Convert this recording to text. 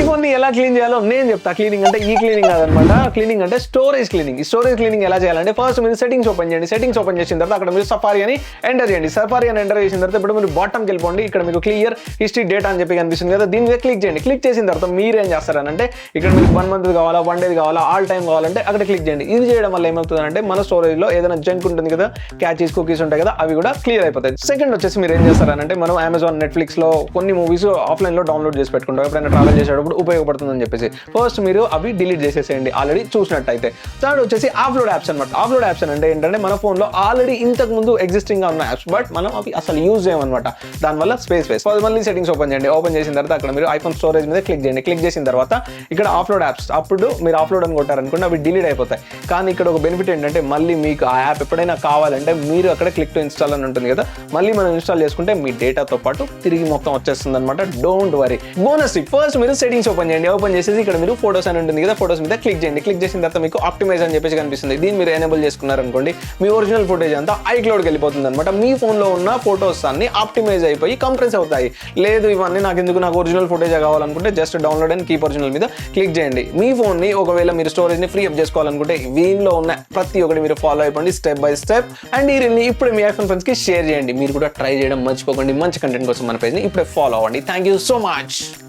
IPhone ని ఎలా clean చేయాలో నేను చెప్తా. క్లీనింగ్ అంటే ఈ క్లీనింగ్ కాదనమాట. క్లీనింగ్ అంటే స్టోరేజ్ క్లీనింగ్. ఈ స్టోరేజ్ క్లీనింగ్ ఎలా చేయాలంటే ఫస్ట్ మీరు సెట్టింగ్స్ ఓపెన్ చేయండి. సెట్టింగ్స్ ఓపెన్ చేసిన తర్వాత అక్కడ మీరు సఫారీ అని ఎంటర్ చేయండి. సఫారీ అని ఎంటర్ చేసిన తర్వాత ఇప్పుడు మీరు బాటమ్కి వెళ్ళిపోండి. ఇక్కడ మీకు క్లియర్ హిస్టరీ డేటా అని చెప్పి కనిపిస్తుంది కదా, దీని మీద క్లిక్ చేయండి. క్లిక్ చేసిన తర్వాత మీరు ఏం చేస్తారనంటే ఇక్కడ మీకు 1 month కావాలా, 1 day కావాలా, ఆల్ టైమ్ కావాలంటే అక్కడ క్లిక్ చేయండి. ఇది చేయడం వల్ల ఏమవుతుందంటే మన స్టోరేజ్ లో ఏదైనా జంక్ ఉంటుంది కదా, క్యాచెస్ కుకీస్ ఉంటాయి కదా, అవి కూడా క్లియర్ అయిపోతాయి. సెకండ్ వచ్చేసి మీరు ఏం చేస్తారనంటే మనం అమెజాన్, నెట్ఫ్లిక్స్ లో కొన్ని మూవీస్ ఆఫ్లైన్ లో డౌన్లోడ్ చేసి పెట్టుకుంటాం ఎప్పుడైనా ట్రావెల్ చేసేటప్పుడు ఉపయోగపడుతుందని చెప్పేసి. ఫస్ట్ మీరు అవి డిలీట్ చేసేసేయండి ఆల్రెడీ చూసినట్టయితే. థర్డ్ వచ్చేసి ఆఫ్లోడ్ యాప్స్ అనమాట. ఆఫ్లోడ్ యాప్స్ అంటే ఏంటంటే మన ఫోన్ లో ఆల్రెడీ ఇంతకు ముందు ఎగ్జిస్టింగ్ గా ఉన్న యాప్స్ బట్ మనం అవి అసలు యూజ్ చేయమన్నమాట. దానివల్ల స్పేస్ వేస్ట్. మళ్ళీ సెట్టింగ్స్ ఓపెన్ చేయండి. ఓపెన్ చేసిన తర్వాత అక్కడ మీరు ఐఫోన్ స్టోరేజ్ మీద క్లిక్ చేయండి. క్లిక్ చేసిన తర్వాత ఇక్కడ ఆఫ్లోడ్ యాప్స్, అప్పుడు మీరు ఆఫ్లోడ్ అని కొట్టారనుకోండి అవి డిలీట్ అయిపోతాయి. కానీ ఇక్కడ ఒక బెనిఫిట్ ఏంటంటే మళ్ళీ మీకు ఆ యాప్ ఎప్పుడైనా కావాలంటే మీరు అక్కడ క్లిక్ టు ఇన్స్టాల్ అని ఉంటుంది కదా, మళ్ళీ మనం ఇన్స్టాల్ చేసుకుంటే మీ డేటాతో పాటు తిరిగి మొత్తం వచ్చేస్తుంది అనమాట. Don't worry. Bonus tip, first మీరు సెట్టింగ్స్ ఓపెన్ చేయండి. ఓపెన్ చేసేసి ఇక్కడ మీరు ఫోటోస్ అని ఉంటుంది కదా, ఫోటోస్ మీద క్లిక్ చేయండి. క్లిక్ చేసిన తర్వాత మీకు ఆప్టిమైజ్ అని చెప్పేసి కనిపిస్తుంది. దీన్ని మీరు ఎనేబుల్ చేసుకున్నారనుకోండి మీ ఒరిజినల్ ఫోటేజ్ అంతా ఐక్లౌడ్కి వెళ్ళిపోతుంది అనమాట. మీ ఫోన్లో ఉన్న ఫోటోస్ అన్ని ఆప్టిమైజ్ అయిపోయి కంప్రెస్ అవుతాయి. లేదు ఇవన్నీ నాకు ఒరిజినల్ ఫోటేజ్ కావాలనుకుంటే just download and keep original మీద క్లిక్ చేయండి. మీ ఫోన్ని ఒకవేళ మీరు స్టోరేజ్ని ఫ్రీ అప్ చేసుకోవాలనుకుంటే దీనిలో ఉన్న ప్రతి ఒక్కటి మీరు ఫాలో అయిపోండి స్టెప్ బై స్టెప్. అండ్ ఈ రీల్ని ఇప్పుడు మీ ఐఫోన్ ఫ్రెండ్స్కి షేర్ చేయండి. మీరు కూడా ట్రై చేయడం మర్చిపోకండి. మంచి కంటెంట్ కోసం మన పేజ్ని ఇప్పుడే ఫాలో అవ్వండి. Thank you so much.